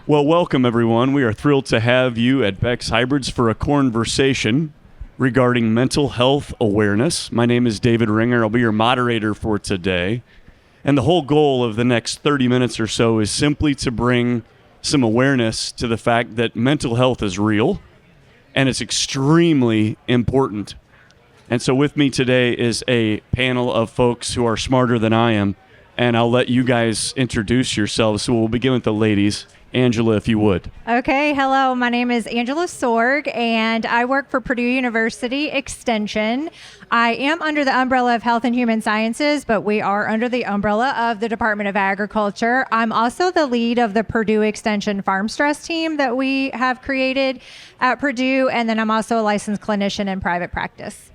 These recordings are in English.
Well, welcome everyone. We are thrilled to have you at Beck's Hybrids for a conversation regarding mental health awareness. My name is David Ringer. I'll be your moderator for today. And the whole goal of the next 30 minutes or so is simply to bring some awareness to the fact that mental health is real and it's extremely important. And so with me today is a panel of folks who are smarter than I am, and I'll let you guys introduce yourselves. So we'll begin with the ladies. Angela, if you would. Okay, hello. My name is Angela Sorg, and I work for Purdue University Extension. I am under the umbrella of Health and Human Sciences, but we are under the umbrella of the Department of Agriculture. I'm also the lead of the Purdue Extension Farm Stress team that we have created at Purdue, and then I'm also a licensed clinician in private practice.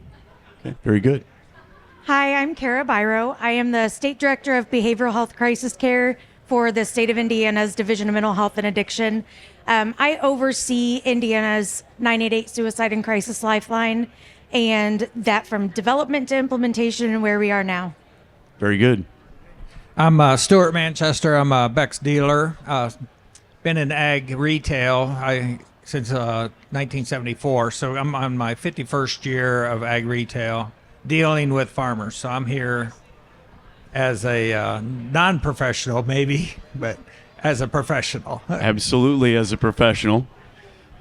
Okay, very good. Hi, I'm Kara Byro. I am the State Director of Behavioral Health Crisis Care for the state of Indiana's Division of Mental Health and Addiction. I oversee Indiana's 988 Suicide and Crisis Lifeline, and that from development to implementation and where we are now. Very good. I'm Stuart Manchester. I'm Beck's dealer. Been in ag retail since 1974, so I'm on my 51st year of ag retail dealing with farmers. So I'm here as a non-professional, maybe, but as a professional. Absolutely, as a professional.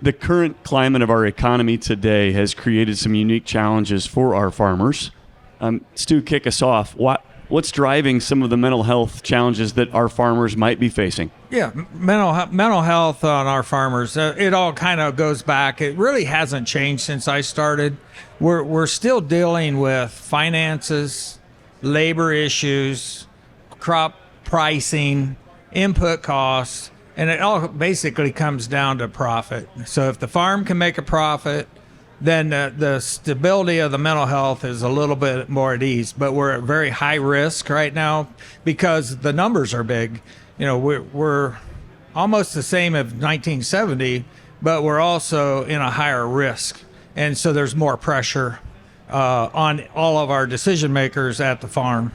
The current climate of our economy today has created some unique challenges for our farmers. Stu, kick us off. What's driving some of the mental health challenges that our farmers might be facing? Yeah, mental health on our farmers, it all kind of goes back. It really hasn't changed since I started. We're still dealing with finances, labor issues, crop pricing, input costs, and it all basically comes down to profit. So if the farm can make a profit, then the stability of the mental health is a little bit more at ease. But we're at very high risk right now because the numbers are big. You know, we're almost the same as 1970, but we're also in a higher risk. And so there's more pressure on all of our decision makers at the farm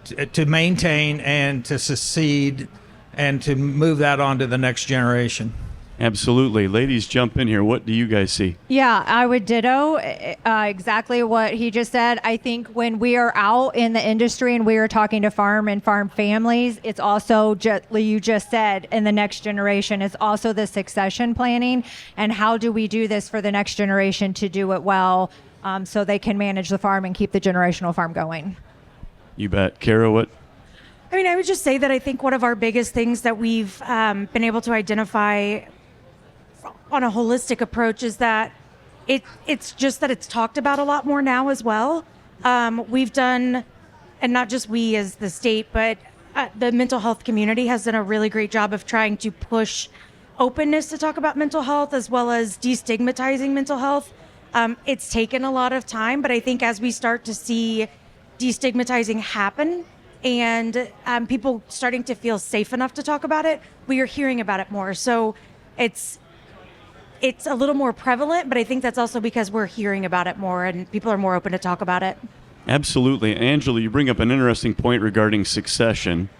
to maintain and to succeed and to move that on to the next generation. Absolutely. Ladies, jump in here. What do you guys see? Yeah, I would ditto exactly what he just said. I think when we are out in the industry and we are talking to farm and farm families, it's also, you just said, in the next generation, it's also the succession planning and how do we do this for the next generation to do it well so they can manage the farm and keep the generational farm going. You bet. Kara, what? I mean, I would just say that I think one of our biggest things that we've been able to identify on a holistic approach is that it's just that it's talked about a lot more now as well. We've done, and not just we as the state, but the mental health community has done a really great job of trying to push openness to talk about mental health as well as destigmatizing mental health. It's taken a lot of time, but I think as we start to see destigmatizing happen and people starting to feel safe enough to talk about it, we are hearing about it more. So it's a little more prevalent, but I think that's also because we're hearing about it more and people are more open to talk about it. Absolutely. Angela, you bring up an interesting point regarding succession.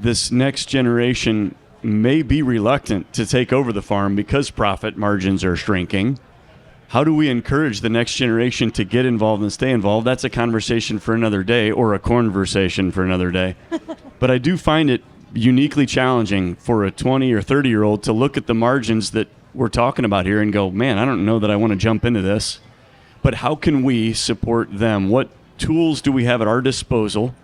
This next generation may be reluctant to take over the farm because profit margins are shrinking. How do we encourage the next generation to get involved and stay involved? That's a conversation for another day, or a conversation for another day. But I do find it uniquely challenging for a 20 or 30-year-old to look at the margins that we're talking about here and go, man, I don't know that I want to jump into this. But how can we support them? What tools do we have at our disposal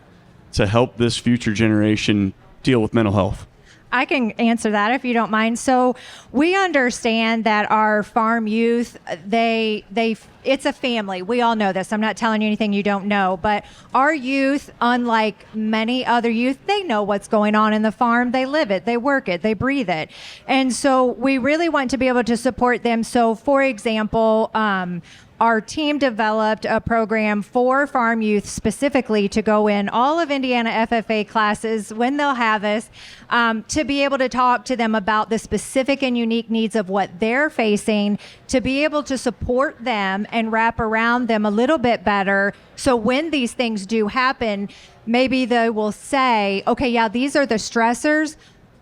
to help this future generation deal with mental health? I can answer that if you don't mind. So we understand that our farm youth, it's a family. We all know this. I'm not telling you anything you don't know, but our youth, unlike many other youth, they know what's going on in the farm. They live it, they work it, they breathe it. And so we really want to be able to support them. So for example, our team developed a program for farm youth specifically to go in all of Indiana FFA classes when they'll have us to be able to talk to them about the specific and unique needs of what they're facing, to be able to support them and wrap around them a little bit better. So when these things do happen, maybe they will say, okay, yeah, these are the stressors,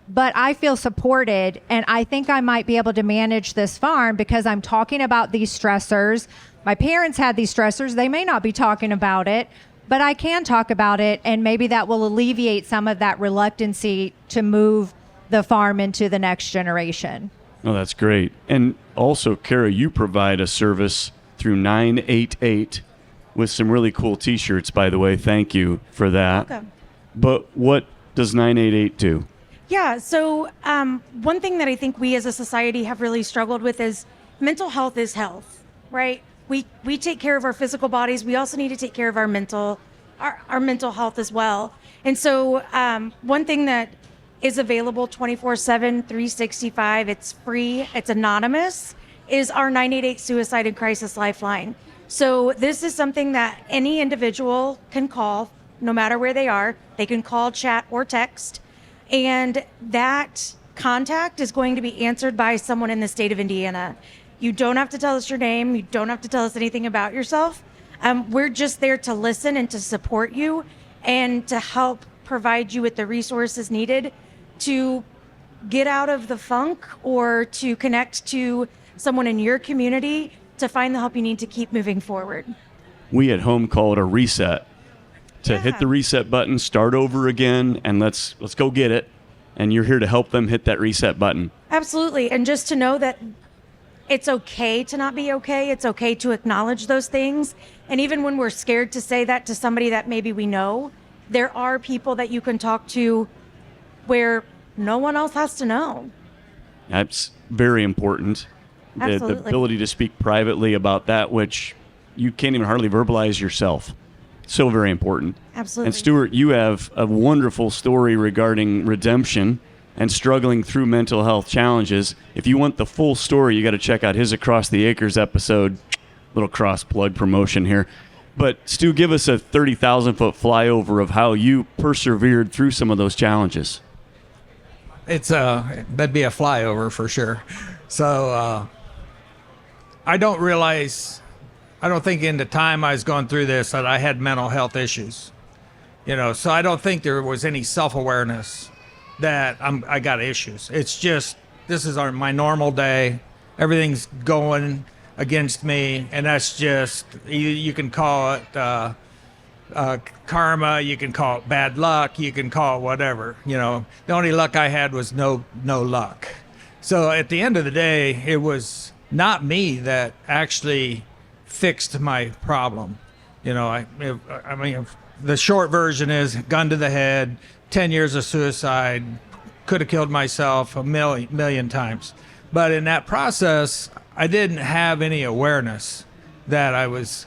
but I feel supported, and I think I might be able to manage this farm because I'm talking about these stressors. My parents had these stressors. They may not be talking about it, but I can talk about it, and maybe that will alleviate some of that reluctancy to move the farm into the next generation. Oh, that's great. And also, Kara, you provide a service through 988 with some really cool T-shirts, by the way. Thank you for that. Welcome. But what does 988 do? Yeah, so one thing that I think we as a society have really struggled with is mental health is health, right? We take care of our physical bodies. We also need to take care of our mental health as well. And so one thing that is available 24/7, 365, it's free, it's anonymous, is our 988 Suicide and Crisis Lifeline. So this is something that any individual can call, no matter where they are. They can call, chat, or text. And that contact is going to be answered by someone in the state of Indiana. You don't have to tell us your name. You don't have to tell us anything about yourself. We're just there to listen and to support you and to help provide you with the resources needed to get out of the funk or to connect to someone in your community to find the help you need to keep moving forward. We at home call it a reset. To Yeah. hit the reset button, start over again, and let's go get it. And you're here to help them hit that reset button. Absolutely. And just to know that it's okay to not be okay. It's okay to acknowledge those things. And even when we're scared to say that to somebody that maybe we know, there are people that you can talk to where no one else has to know. That's very important. The Absolutely. ability to speak privately about that which you can't even hardly verbalize yourself. So very important. Absolutely. And Stuart, you have a wonderful story regarding redemption and struggling through mental health challenges. If you want the full story, you got to check out his Across the Acres episode. Little cross plug promotion here. But Stu, give us a 30,000-foot flyover of how you persevered through some of those challenges. That'd be a flyover for sure. So I don't think in the time I was going through this that I had mental health issues. So I don't think there was any self-awareness that I got issues. It's just, this is my normal day. Everything's going against me, and that's just, you can call it karma, you can call it bad luck, you can call it whatever. The only luck I had was no luck. So at the end of the day, it was not me that actually fixed my problem. I mean, the short version is gun to the head, 10 years of suicide, could have killed myself a million times. But in that process, I didn't have any awareness that I was,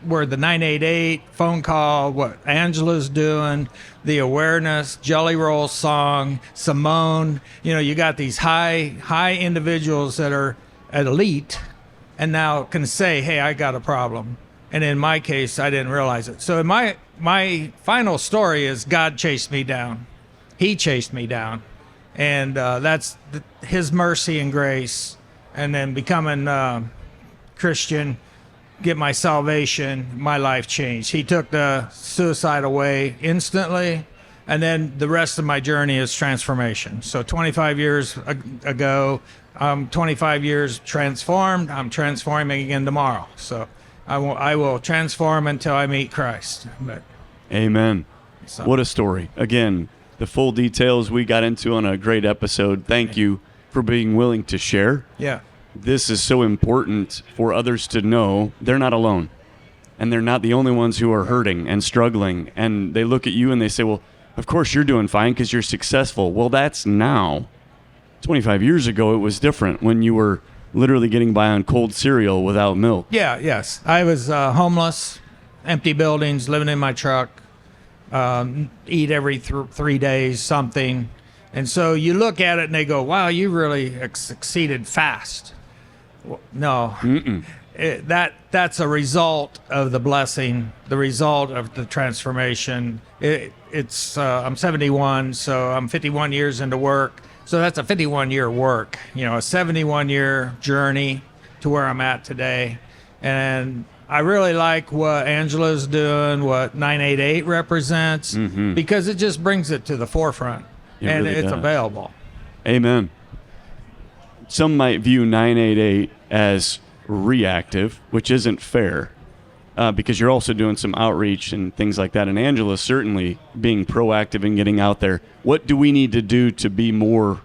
where the 988 phone call, what Angela's doing, the awareness, Jelly Roll song, Simone, you got these high individuals that are at elite and now can say, hey, I got a problem. And in my case, I didn't realize it. So in my final story is God chased me down. He chased me down. And that's his mercy and grace. And then becoming Christian, get my salvation, my life changed. He took the suicide away instantly. And then the rest of my journey is transformation. So 25 years ago, I'm 25 years transformed. I'm transforming again tomorrow. So I will transform until I meet Christ. Amen. So. What a story. Again, the full details we got into on a great episode. Thank you for being willing to share. Yeah. This is so important for others to know they're not alone. And they're not the only ones who are hurting and struggling. And they look at you and they say, well, of course you're doing fine because you're successful. Well, that's now. 25 years ago, it was different when you were literally getting by on cold cereal without milk. Yeah, yes. I was homeless, empty buildings, living in my truck, eat every 3 days, something. And so you look at it and they go, wow, you really succeeded fast. Well, no. That's a result of the blessing, the result of the transformation. I'm 71, so I'm 51 years into work. So that's a 51-year work, a 71-year journey to where I'm at today. And I really like what Angela's doing, what 988 represents, because it just brings it to the forefront, and really it's does. available. Amen. Some might view 988 as reactive, which isn't fair, because you're also doing some outreach and things like that. And Angela's certainly being proactive and getting out there. What do we need to do to be more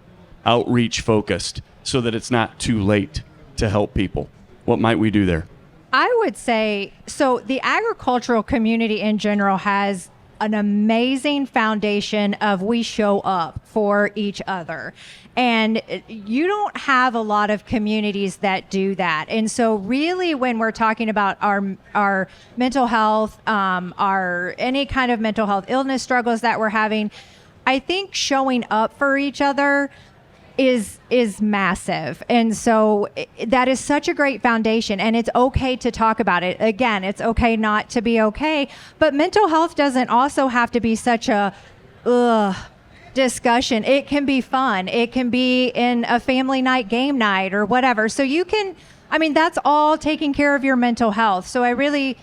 outreach focused so that it's not too late to help people? What might we do there? I would say, so the agricultural community in general has an amazing foundation of we show up for each other. And you don't have a lot of communities that do that. And so really when we're talking about our mental health, our any kind of mental health illness struggles that we're having, I think showing up for each other is massive. And so that is such a great foundation, and it's okay to talk about it. Again, it's okay not to be okay, but mental health doesn't also have to be such a discussion. It can be fun. It can be in a family night, game night, or whatever. So you can, that's all taking care of your mental health. So I really,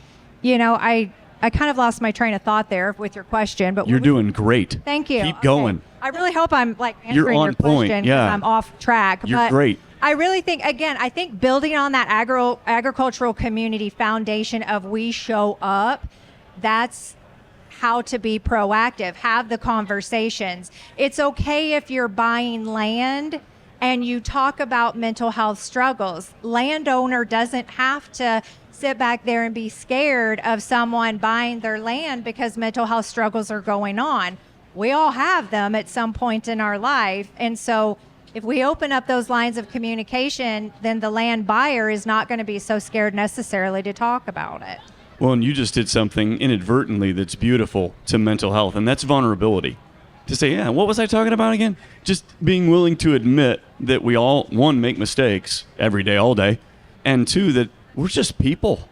I kind of lost my train of thought there with your question, but You're doing great. Thank you. Keep going. I really hope I'm answering You're on your point, question, yeah. 'cause I'm off track. You're but great. I really think, again, building on that agricultural community foundation of we show up, that's how to be proactive, have the conversations. It's okay if you're buying land and you talk about mental health struggles. Landowner doesn't have to sit back there and be scared of someone buying their land because mental health struggles are going on. We all have them at some point in our life. And so if we open up those lines of communication, then the land buyer is not going to be so scared necessarily to talk about it. Well, and you just did something inadvertently that's beautiful to mental health, and that's vulnerability. To say, yeah, what was I talking about again? Just being willing to admit that we all, one, make mistakes every day, all day, and two, that we're just people.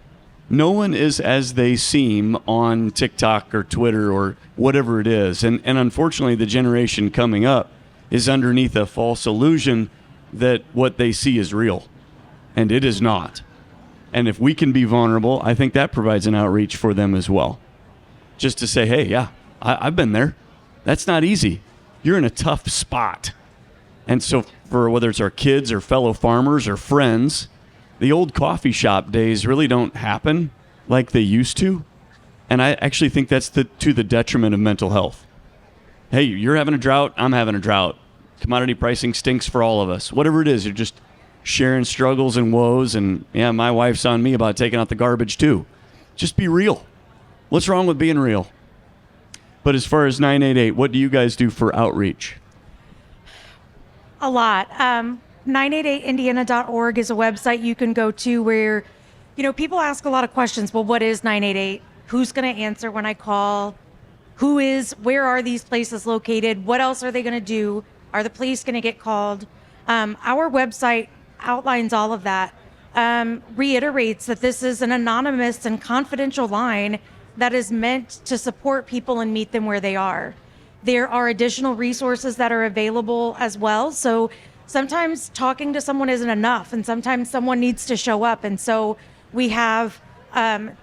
No one is as they seem on TikTok or Twitter or whatever it is. And unfortunately, the generation coming up is underneath a false illusion that what they see is real. And it is not. And if we can be vulnerable, I think that provides an outreach for them as well. Just to say, hey, yeah, I've been there. That's not easy. You're in a tough spot. And so for whether it's our kids or fellow farmers or friends, the old coffee shop days really don't happen like they used to. And I actually think that's to the detriment of mental health. Hey, you're having a drought, I'm having a drought. Commodity pricing stinks for all of us. Whatever it is, you're just sharing struggles and woes. And yeah, my wife's on me about taking out the garbage too. Just be real. What's wrong with being real? But as far as 988, what do you guys do for outreach? A lot. 988indiana.org is a website you can go to where, people ask a lot of questions. Well, what is 988? Who's going to answer when I call? Where are these places located? What else are they going to do? Are the police going to get called? Our website outlines all of that, reiterates that this is an anonymous and confidential line that is meant to support people and meet them where they are. There are additional resources that are available as well. So sometimes talking to someone isn't enough, and sometimes someone needs to show up. And so we have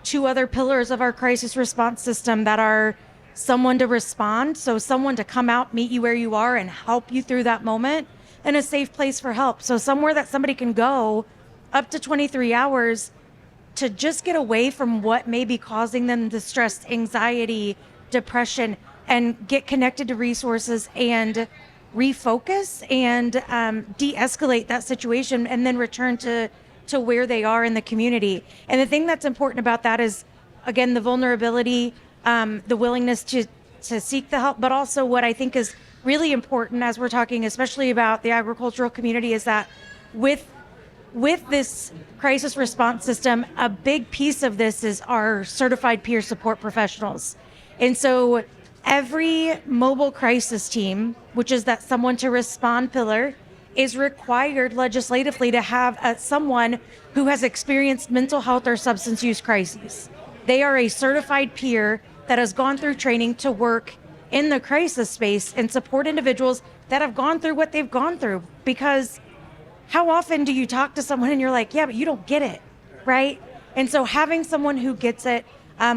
2 other pillars of our crisis response system that are someone to respond. So someone to come out, meet you where you are, and help you through that moment, and a safe place for help. So somewhere that somebody can go up to 23 hours to just get away from what may be causing them the stress, anxiety, depression, and get connected to resources and refocus and de-escalate that situation, and then return to where they are in the community. And the thing that's important about that is, again, the vulnerability, the willingness to seek the help, but also what I think is really important as we're talking, especially about the agricultural community, is that with this crisis response system, a big piece of this is our certified peer support professionals. And so every mobile crisis team, which is that someone to respond pillar, is required legislatively to have someone who has experienced mental health or substance use crises. They are a certified peer that has gone through training to work in the crisis space and support individuals that have gone through what they've gone through. Because how often do you talk to someone and you're like, yeah, but you don't get it, right? And so having someone who gets it,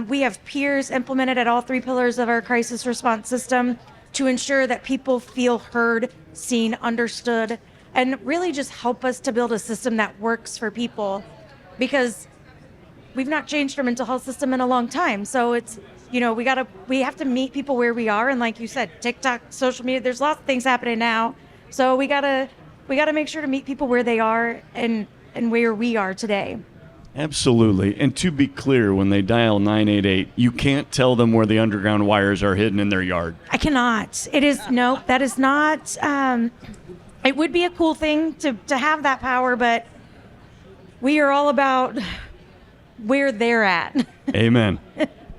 we have peers implemented at all 3 pillars of our crisis response system to ensure that people feel heard, seen, understood, and really just help us to build a system that works for people, because we've not changed our mental health system in a long time. So it's, we have to meet people where we are. And like you said, TikTok, social media, there's lots of things happening now. So we gotta make sure to meet people where they are and where we are today. Absolutely. And to be clear, when they dial 988, you can't tell them where the underground wires are hidden in their yard. I cannot. It is, no, that is not, it would be a cool thing to have that power, but we are all about where they're at. Amen.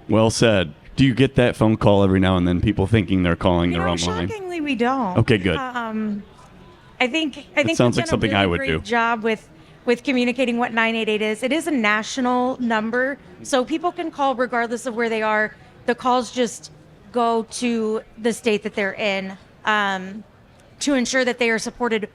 Well said. Do you get that phone call every now and then, people thinking they're calling the wrong line? Shockingly, we don't. Okay, good. I think sounds we've like something done a really I would great do. job with communicating what 988 is. It is a national number, so people can call regardless of where they are. The calls just go to the state that they're in, to ensure that they are supported.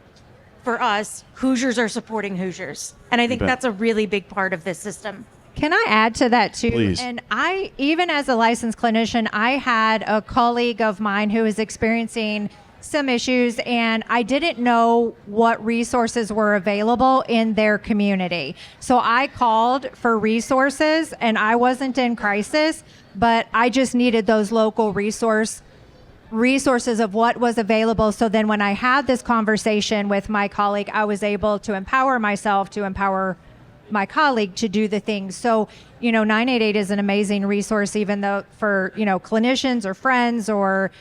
For us, Hoosiers are supporting Hoosiers, and I think that's a really big part of this system. Can I add to that too? Please. And I, even as a licensed clinician, I had a colleague of mine who was experiencing some issues, and I didn't know what resources were available in their community. So I called for resources, and I wasn't in crisis, but I just needed those local resources of what was available. So then when I had this conversation with my colleague, I was able to empower myself, to empower my colleague to do the things. So, 988 is an amazing resource, even though for, clinicians or friends or,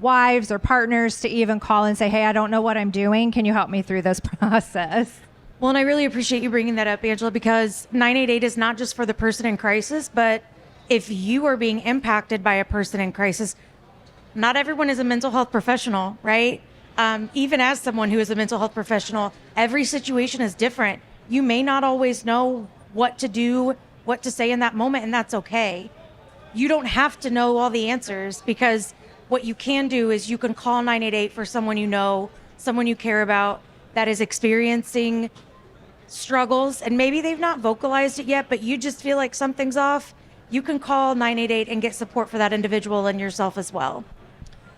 wives or partners to even call and say, hey, I don't know what I'm doing. Can you help me through this process? Well, and I really appreciate you bringing that up, Angela, because 988 is not just for the person in crisis, but if you are being impacted by a person in crisis, not everyone is a mental health professional, right? Even as someone who is a mental health professional, every situation is different. You may not always know what to do, what to say in that moment, and that's okay. You don't have to know all the answers, because what you can do is you can call 988 for someone you know, someone you care about that is experiencing struggles, and maybe they've not vocalized it yet, but you just feel like something's off. You can call 988 and get support for that individual and yourself as well.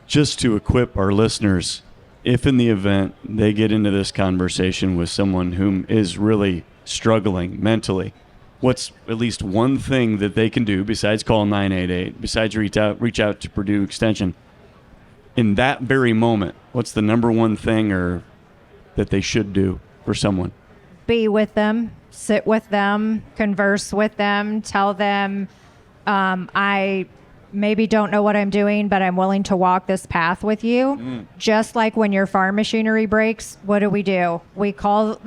Just to equip our listeners, if in the event they get into this conversation with someone whom is really struggling mentally, what's at least one thing that they can do besides call 988, besides reach out to Purdue Extension in that very moment? What's the number one thing or that they should do for someone? Be with them, sit with them, converse with them, tell them, I maybe don't know what I'm doing, but I'm willing to walk this path with you. Just like when your farm machinery breaks, what do? We call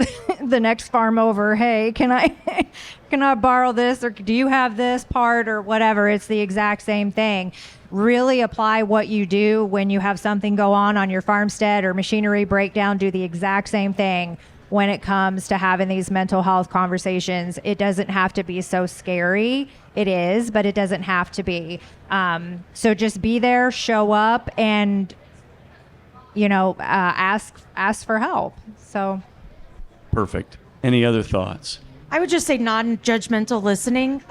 the next farm over. Hey, can I borrow this, or do you have this part, or whatever? It's the exact same thing. Really apply what you do when you have something go on your farmstead or machinery breakdown. Do the exact same thing when it comes to having these mental health conversations. It doesn't have to be so scary. It is, but it doesn't have to be. So just be there, show up, and, ask for help. So. Perfect. Any other thoughts? I would just say non-judgmental listening.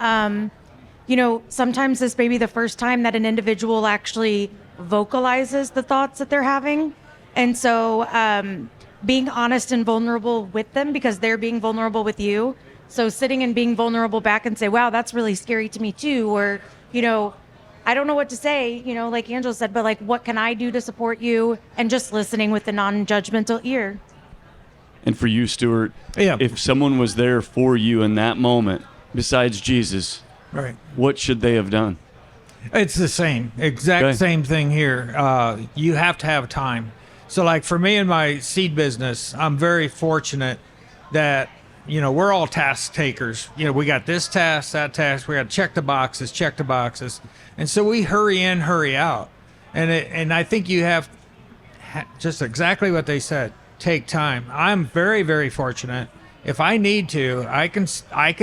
Sometimes this may be the first time that an individual actually vocalizes the thoughts that they're having. And so, being honest and vulnerable with them, because they're being vulnerable with you. So sitting and being vulnerable back and say, wow, that's really scary to me too. Or, I don't know what to say, like Angela said, but like, what can I do to support you? And just listening with the non-judgmental ear. And for you, Stuart, Yeah. if someone was there for you in that moment, besides Jesus, Right. what should they have done? It's the same, exact Okay. same thing here. You have to have time. So like for me in my seed business, I'm very fortunate that, we're all task takers. We got this task, that task, we got to check the boxes. And so we hurry in, hurry out. And I think you have just exactly what they said, take time. I'm very, very fortunate. If I need to, I can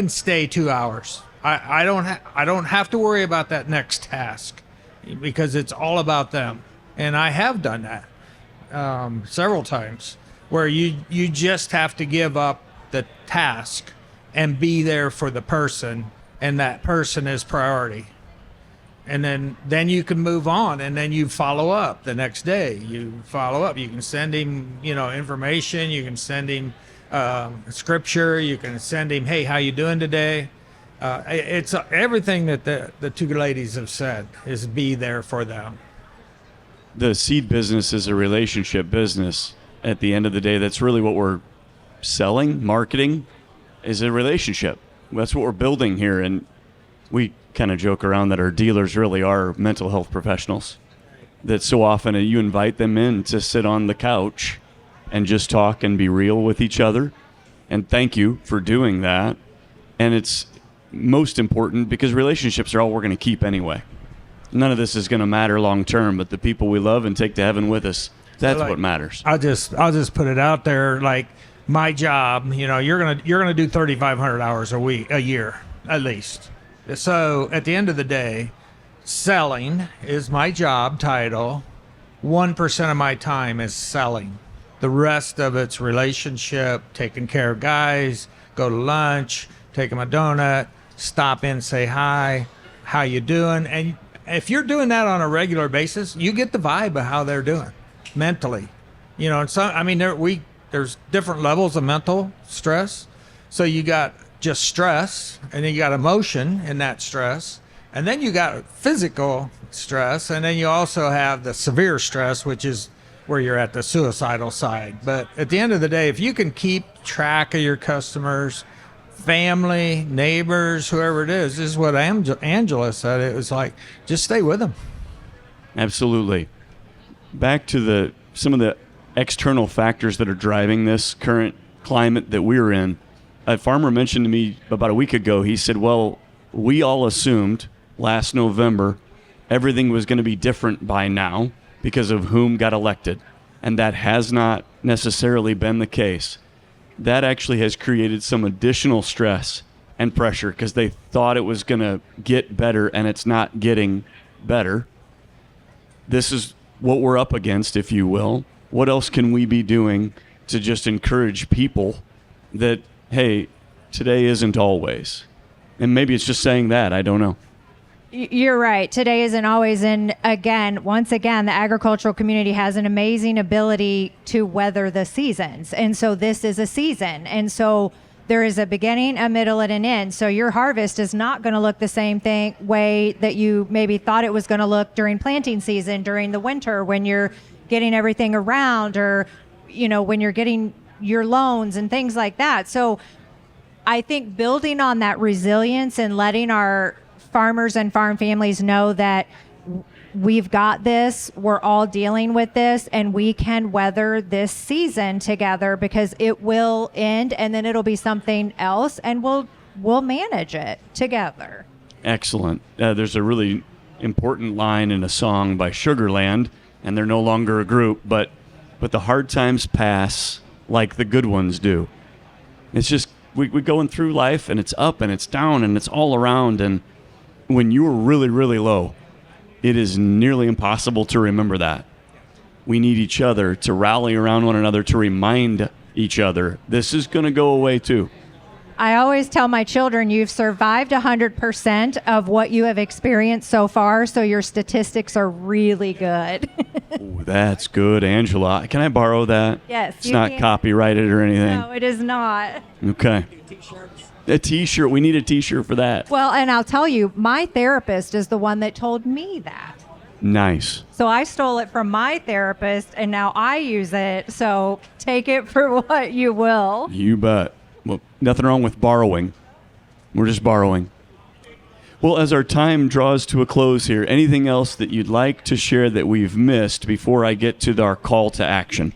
stay 2 hours. I don't have to worry about that next task because it's all about them. And I have done that several times where you just have to give up the task and be there for the person, and that person is priority. And then you can move on, and then you follow up the next day. You follow up. You can send him, information. You can send him scripture. You can send him, hey, how you doing today? It's everything that the two ladies have said is be there for them. The seed business is a relationship business. At the end of the day, that's really what we're selling, marketing, is a relationship. That's what we're building here. And we kind of joke around that our dealers really are mental health professionals. That so often you invite them in to sit on the couch and just talk and be real with each other. And thank you for doing that. And it's most important because relationships are all we're going to keep anyway. None of this is going to matter long term, but the people we love and take to heaven with us, that's what matters. I'll just put it out there, like my job, you're gonna do 3,500 hours a year at least. So at the end of the day, selling is my job title. 1% of my time is selling. The rest of it's relationship, taking care of guys, go to lunch, take them a donut, stop in, say hi, how you doing? And if you're doing that on a regular basis, you get the vibe of how they're doing mentally. And so, there's different levels of mental stress. So you got just stress, and then you got emotion in that stress, and then you got physical stress, and then you also have the severe stress, which is where you're at the suicidal side. But at the end of the day, if you can keep track of your customers, family, neighbors, whoever it is, this is what Angela said. It was like, just stay with them. Absolutely. Back to some of the external factors that are driving this current climate that we're in. A farmer mentioned to me about a week ago, he said, well, we all assumed last November everything was going to be different by now because of whom got elected. And that has not necessarily been the case. That actually has created some additional stress and pressure because they thought it was going to get better, and it's not getting better. This is what we're up against, if you will. What else can we be doing to just encourage people that, hey, today isn't always? And maybe it's just saying that. I don't know. You're right. Today isn't always. And once again, the agricultural community has an amazing ability to weather the seasons. And so this is a season. And so there is a beginning, a middle, and an end. So your harvest is not going to look the same way that you maybe thought it was going to look during planting season, during the winter, when you're getting everything around, or, when you're getting your loans and things like that. So I think building on that resilience and letting our farmers and farm families know that we've got this, we're all dealing with this, and we can weather this season together, because it will end and then it'll be something else, and we'll manage it together. Excellent. There's a really important line in a song by Sugarland, and they're no longer a group, but the hard times pass like the good ones do. It's just we're going through life, and it's up and it's down and it's all around, and when you are really, really low, it is nearly impossible to remember that. We need each other to rally around one another, to remind each other this is going to go away too. I always tell my children, you've survived 100% of what you have experienced so far, so your statistics are really good. Ooh, that's good, Angela. Can I borrow that? Yes. It's not copyrighted or anything. No, it is not. Okay. A T-shirt. We need a T-shirt for that. Well, and I'll tell you, my therapist is the one that told me that. Nice. So I stole it from my therapist, and now I use it. So take it for what you will. You bet. Well, nothing wrong with borrowing. We're just borrowing. Well, as our time draws to a close here, anything else that you'd like to share that we've missed before I get to our call to action?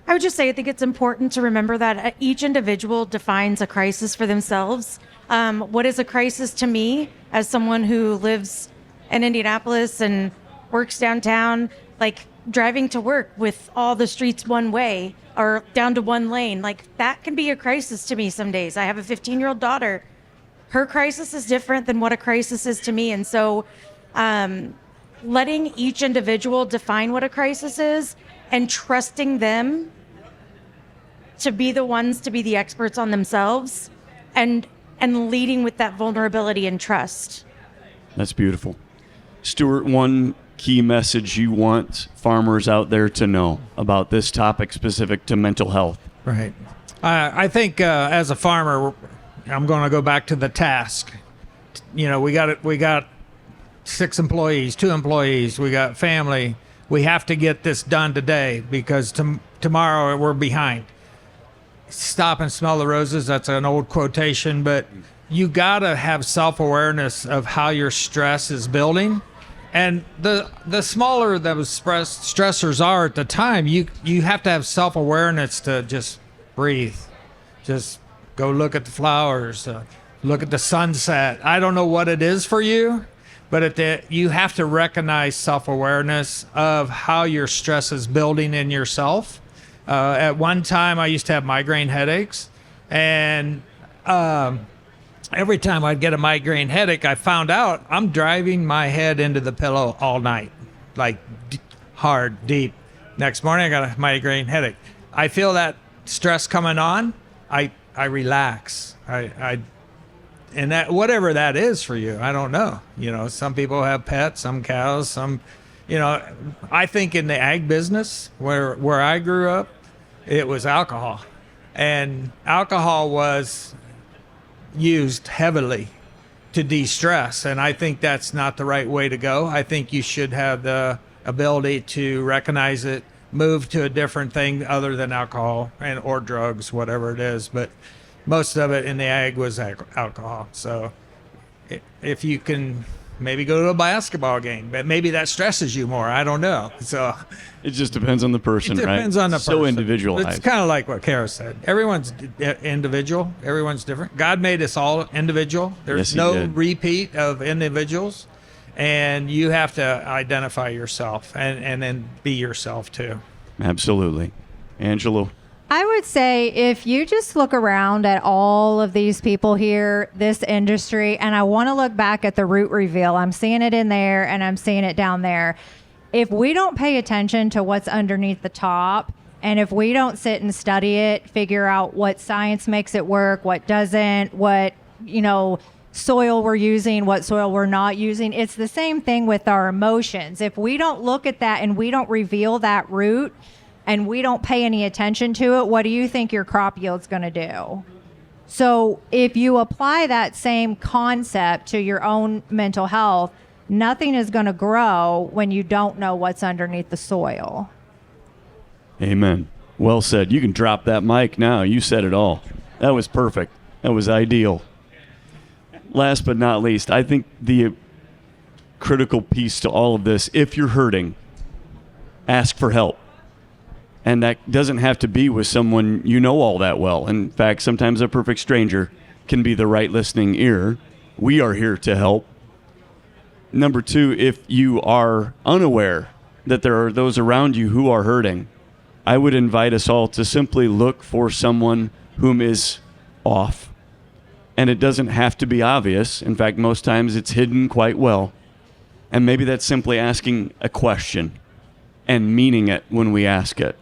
I would just say I think it's important to remember that each individual defines a crisis for themselves. What is a crisis to me as someone who lives in Indianapolis and works downtown, like driving to work with all the streets one way or down to one lane, like that can be a crisis to me some days. I have a 15-year-old daughter. Her crisis is different than what a crisis is to me. And so letting each individual define what a crisis is and trusting them to be the ones to be the experts on themselves and leading with that vulnerability and trust. That's beautiful. Stuart, one key message you want farmers out there to know about this topic specific to mental health? Right. I think as a farmer, I'm going to go back to the task. You know, we got 6 employees, 2 employees, we got family. We have to get this done today because tomorrow we're behind. Stop and smell the roses. That's an old quotation, but you got to have self-awareness of how your stress is building. And the smaller those stressors are at the time, you have to have self-awareness to just breathe. Just go look at the flowers, look at the sunset. I don't know what it is for you, but you have to recognize self-awareness of how your stress is building in yourself. At one time, I used to have migraine headaches, and every time I'd get a migraine headache, I found out I'm driving my head into the pillow all night, like hard, deep. Next morning, I got a migraine headache. I feel that stress coming on, I relax. And that, whatever that is for you, I don't know. You know, some people have pets, some cows, some, you know, I think in the ag business where I grew up, it was alcohol. And alcohol was used heavily to de-stress. And I think that's not the right way to go. I think you should have the ability to recognize it, move to a different thing other than alcohol or drugs, whatever it is. But most of it in the ag was alcohol. So if you can maybe go to a basketball game, but maybe that stresses you more. I don't know. So it just depends on the person, right? It depends on the person. So individualized. It's kind of like what Kara said. Everyone's individual. Everyone's different. God made us all individual. There's no repeat of individuals. And you have to identify yourself and then be yourself too. Absolutely. Angelo? I would say if you just look around at all of these people here, this industry, and I want to look back at the root reveal. I'm seeing it in there and I'm seeing it down there. If we don't pay attention to what's underneath the top, and if we don't sit and study it, figure out what science makes it work, what doesn't, what, you know, soil we're using, what soil we're not using, it's the same thing with our emotions. If we don't look at that and we don't reveal that root, and we don't pay any attention to it, what do you think your crop yield's going to do? So if you apply that same concept to your own mental health, nothing is going to grow when you don't know what's underneath the soil. Amen. Well said. You can drop that mic now. You said it all. That was perfect. That was ideal. Last but not least, I think the critical piece to all of this, if you're hurting, ask for help. And that doesn't have to be with someone you know all that well. In fact, sometimes a perfect stranger can be the right listening ear. We are here to help. Number 2, if you are unaware that there are those around you who are hurting, I would invite us all to simply look for someone whom is off. And it doesn't have to be obvious. In fact, most times it's hidden quite well. And maybe that's simply asking a question and meaning it when we ask it.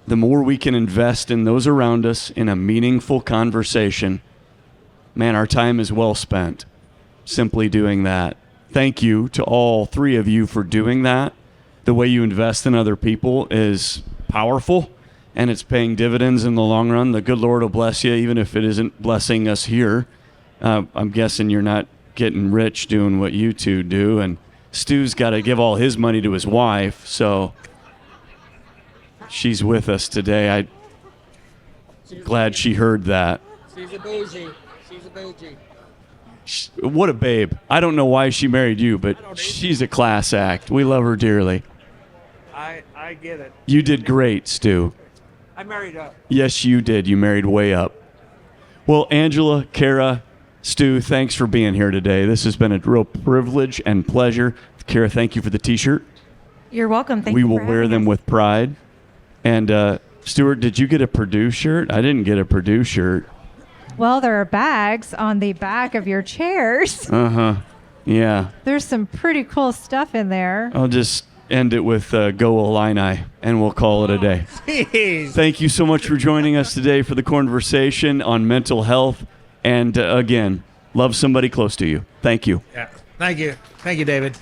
The more we can invest in those around us in a meaningful conversation, man, our time is well spent simply doing that. Thank you to all 3 of you for doing that. The way you invest in other people is powerful, and it's paying dividends in the long run. The good Lord will bless you, even if it isn't blessing us here. I'm guessing you're not getting rich doing what you 2 do, and Stu's got to give all his money to his wife, so she's with us today. I'm glad she heard that. She's a bougie. What a babe. I don't know why she married you, but she's a class act. We love her dearly. I get it. You did great, Stu. I married up. Yes, you did. You married way up. Well, Angela, Kara, Stu, thanks for being here today. This has been a real privilege and pleasure. Kara, thank you for the T-shirt. You're welcome. Thank we you. will wear them with pride. And Stuart, did you get a Purdue shirt? I didn't get a Purdue shirt. Well, there are bags on the back of your chairs. Uh-huh. Yeah. There's some pretty cool stuff in there. end it with Go Illini, and we'll call it a day. Jeez. Thank you so much for joining us today for the conversation on mental health. And again, love somebody close to you. Thank you. Yeah. Thank you, David.